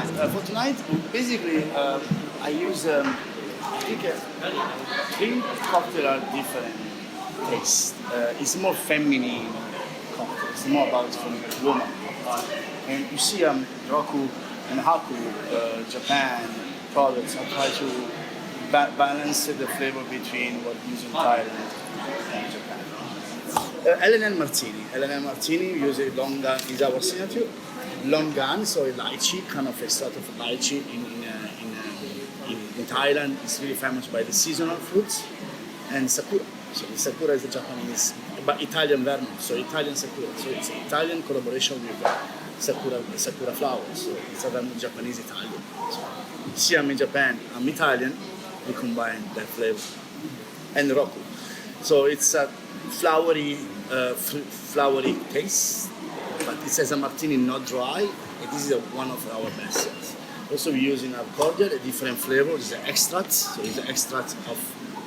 tonight, basically, I use. I think three cocktails are different taste. It's more feminine cocktail. It's more about from woman. And you see, Roku and Haku, Japan products, I try to balance the flavor between what we use in Thailand and Japan. L&N Martini. L&N Martini, we use a longan, is our signature. Longan, so lychee, kind of a sort of lychee in Thailand. It's really famous by the seasonal fruits. And Sakura. So the Sakura is a Japanese, but Italian vermouth, so Italian Sakura. So it's an Italian collaboration with Sakura flowers. So it's a vermouth Japanese Italian. So see, I'm in Japan, I'm Italian, we combine that flavor. And Roku. So it's a flowery taste, but it says a martini not dry. And this is one of our best sellers. Also we use in our cordial a different flavor. It's an extract, so it's an extract of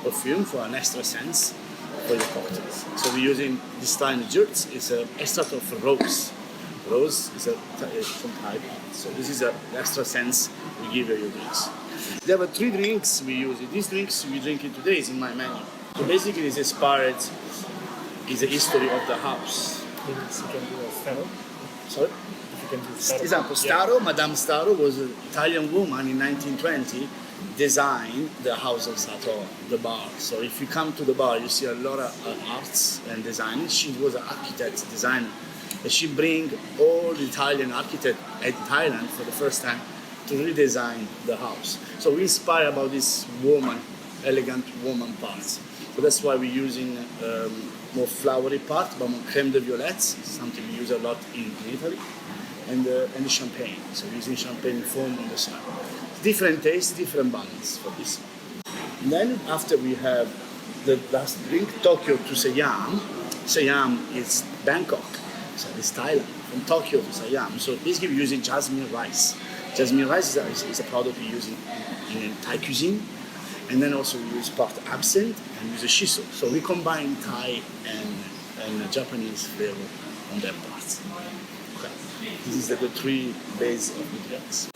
perfume for an extra sense for the cocktails. So we're using this time Jurts, it's an extract of rose. Rose is from Thai. So this is an extra sense we give your drinks. There are three drinks we use. These drinks we drink it today is in my menu. So basically it's inspired, is the history of the house. Maybe you can do a Staro. Sorry? If you can do Staro. Example, Staro, Madame Staro was an Italian woman in 1920 designed the house of Sathorn, the bar. So if you come to the bar, you see a lot of arts and design. She was an architect, designer. And she bring all the Italian architects at Thailand for the first time to redesign the house. So we inspire about this woman, elegant woman parts. So that's why we're using more flowery part, but more creme de violette, something we use a lot in Italy, and the champagne. So we're using champagne foam on the side. Different taste, different balance for this. And then after we have the last drink, Tokyo to Siam. Siam is Bangkok, so it's Thailand, from Tokyo to Siam. So basically we're using jasmine rice. Jasmine rice is a product we use in Thai cuisine. And then also we use part absinthe and use a shiso. So we combine Thai and Japanese flavor on that part. Okay. This is the three base of the drinks.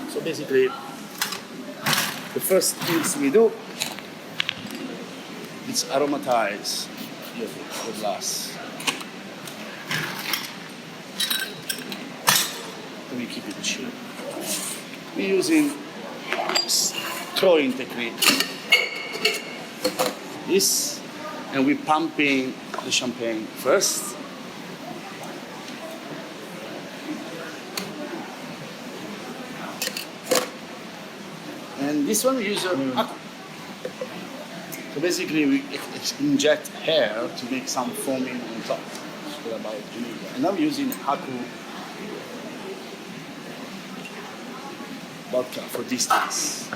So basically, the first things we do is aromatize the glass. And we keep it chill. We're using throwing technique. This, and we're pumping the champagne first. And this one we use aqua. So basically we inject air to make some foaming on top. And now we're using Haku vodka for distance.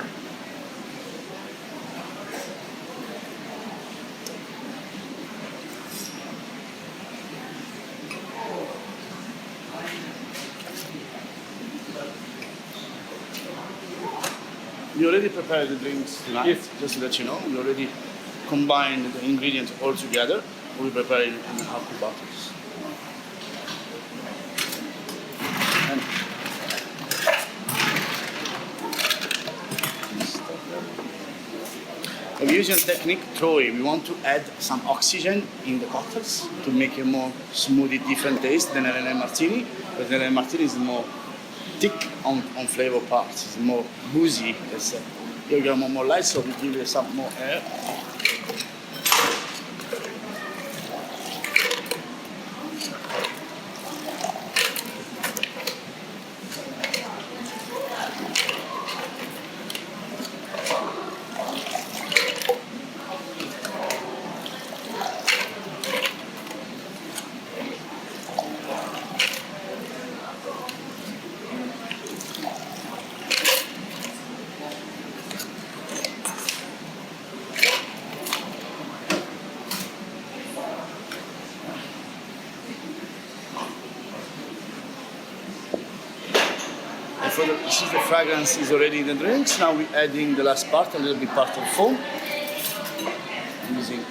We already prepared the drinks tonight, yes. Just to let you know. We already combined the ingredients all together. We prepare it in Haku bottles. And we're using a technique, throwing. We want to add some oxygen in the cocktails to make a more smoothie, different taste than L&N Martini. But L&N Martini is more thick on flavor parts. It's more boozy. Here we get more light, so we give it some more air. You see the fragrance is already in the drinks. Now we're adding the last part, a little bit part of foam. I'm using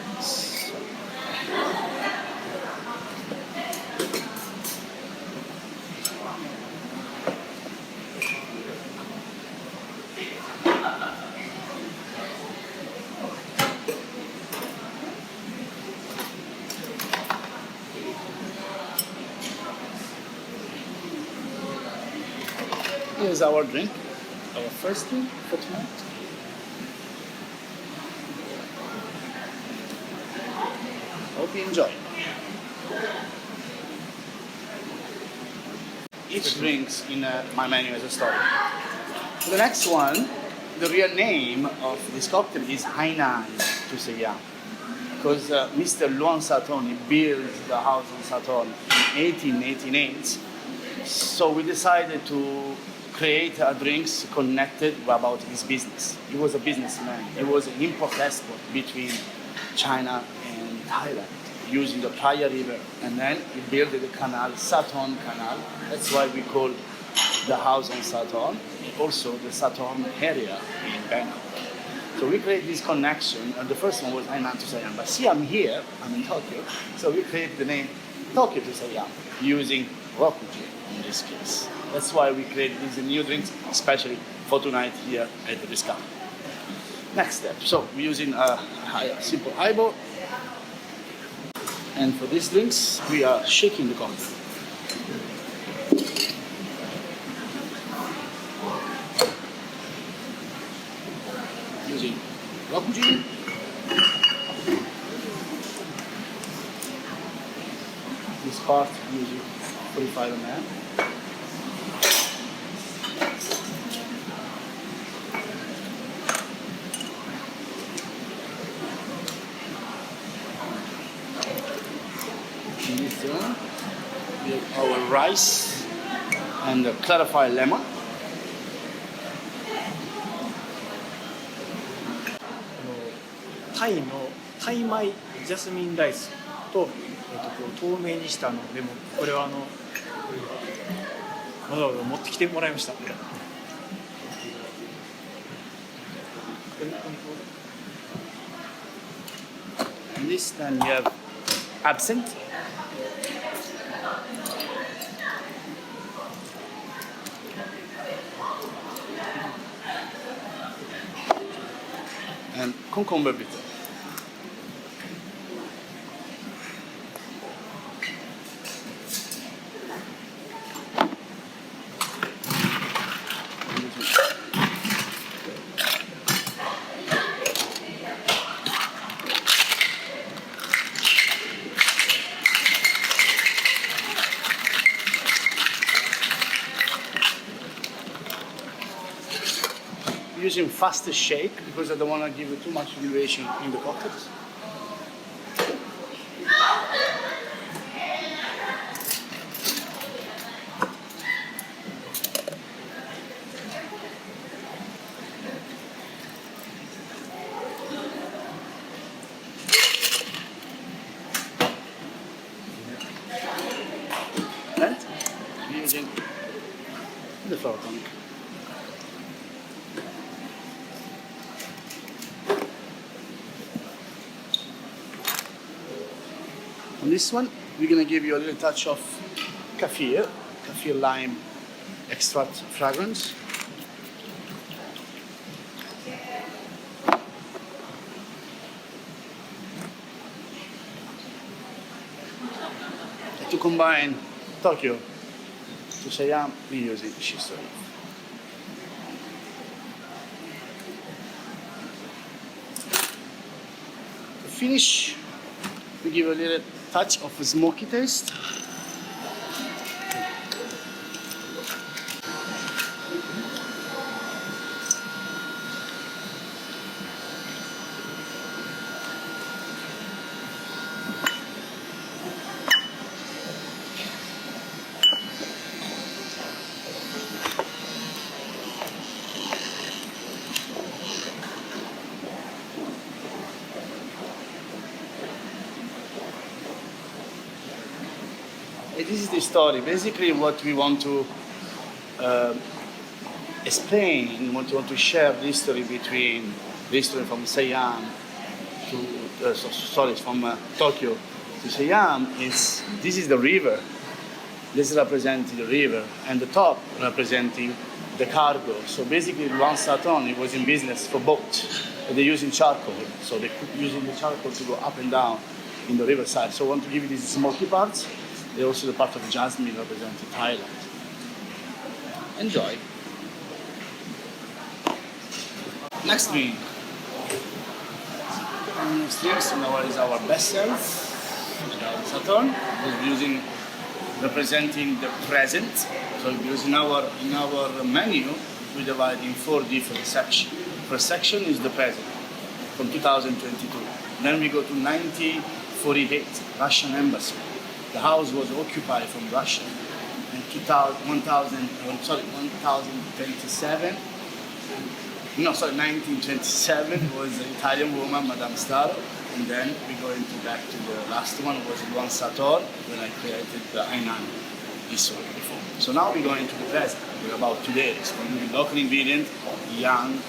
Here's our drink, our first drink for tonight. Hope you enjoy. Each drinks in my menu has a story. The next one, the real name of this cocktail is Hainan to Siam, because Mr. Luan Sathorn built the house on Sathorn in 1888. So we decided to create drinks connected about his business. He was a businessman. He was an import-export between China and Thailand, using the Praya River. And then he built the canal, Sathorn Canal. That's why we call the house on Sathorn, also the Sathorn area in Bangkok. So we create this connection, and the first one was Hainan to Siam. But see, I'm here, I'm in Tokyo, so we create the name Tokyo to Siam, using Rokuji in this case. That's why we create these new drinks, especially for tonight here at the Ritz-Carton. Next step, so we're using a simple highball. And for these drinks, we are shaking the cocktail. Using Rokuji. This part using 45 ml. This one, we have our rice and the clarified lemon. タイのタイ米ジャスミンライスと、こう透明にしたレモン、これはわざわざ持ってきてもらいました。And this time we have absinthe. And cucumber bitter. Using faster shake because I don't want to give you too much duration in the cocktails. And using the flour tonic. On this one, we're going to give you a little touch of kaffir lime extract fragrance. To combine Tokyo to Siam, we're using shiso leaf. To finish, we give a little touch of a smoky taste. This is the story. Basically, what we want to explain, what we want to share the history between the history from Siam to, from Tokyo to Siam is this is the river. This is representing the river, and the top representing the cargo. So basically, Luan Sathorn, he was in business for boats. They're using charcoal, so they're using the charcoal to go up and down in the riverside. So I want to give you these smoky parts. They're also the part of jasmine representing Thailand. Enjoy. Next drink. Next drink is our best sellers. Sathorn is using representing the present. So in our menu, we divide in 4 different sections. First section is the present from 2022. Then we go to 1948, Russian embassy. The house was occupied from Russia. And 1927 was the Italian woman, Madame Staro. And then we go back to the last one, was one Sathorn, when I created the Hainan, this one before. So now we're going to the present. We're about today. So we're doing local ingredient, young,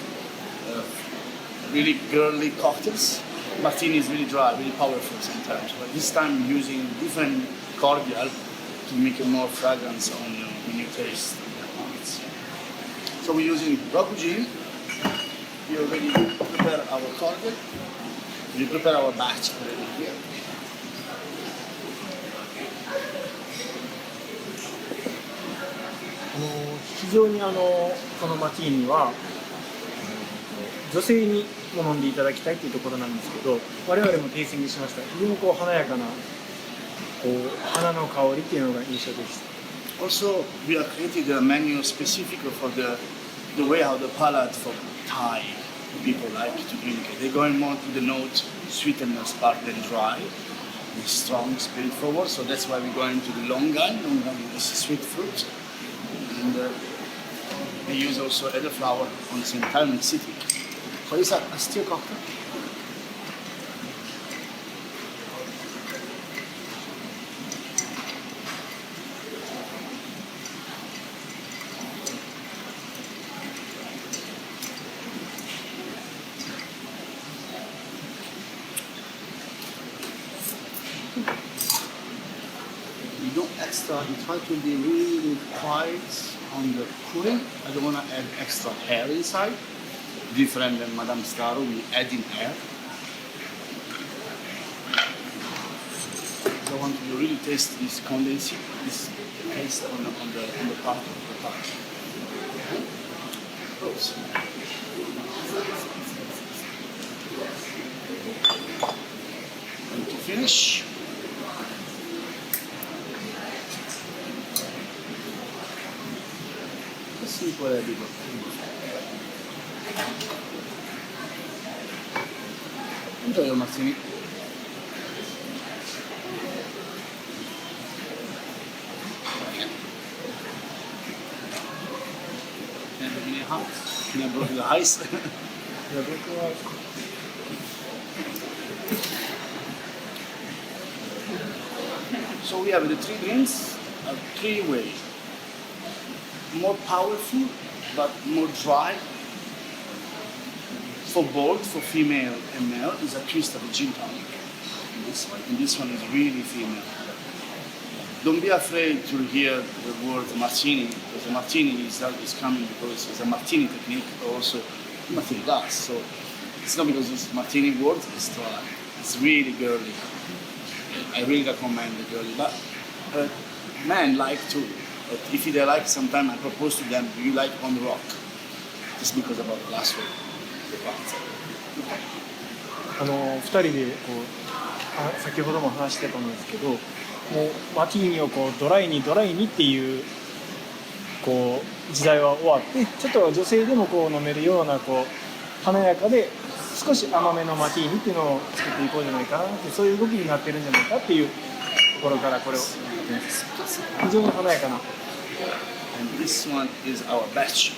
really girly cocktails. Martini is really dry, really powerful sometimes. But this time we're using different cordial to make a more fragrance when you taste it. So we're using Roku gin. We already prepare our cordial. We prepare our batch already here. 非常にこのマティーニは女性にも飲んでいただきたいというところなんですけど、我々もテイスティングしました。非常に華やかな花の香りっていうのが印象的です。Also, we are creating a menu specific for the way how the palate for Thai people like to drink it. They're going more to the note sweetness part than dry. It's strong, straightforward. So that's why we're going to the longan. Longan is sweet fruit, and they use also elderflower on the same time in city. So it's a still cocktail. You don't extra, you try to be really quiet on the cooling. I don't want to add extra air inside. Different than Madame Staro, we add in air. So I want to really taste this condensate, this taste on the part of the touch. Close. And to finish, let's see what I did. Enjoy your martini. Can I have any hot? Can I blow the ice? So we have the 3 drinks, 3 ways. More powerful, but more dry. For both, for female and male, is a twist of a gin tonic. And this one is really female. Don't be afraid to hear the word martini, because the martini is coming because it's a martini technique, but also martini does. So it's not because it's martini word, it's dry. It's really girly. I really recommend the girly. But men like too. But if they like, sometimes I propose to them, do you like on the rock? Just because about the last one. 2人で先ほども話してたんですけど、もうマティーニをドライにっていう時代は終わって、ちょっと女性でも飲めるような華やかで少し甘めのマティーニっていうのを作っていこうじゃないかなって、そういう動きになってるんじゃないかっていうところからこれを非常に華やかな。And this one is our batch.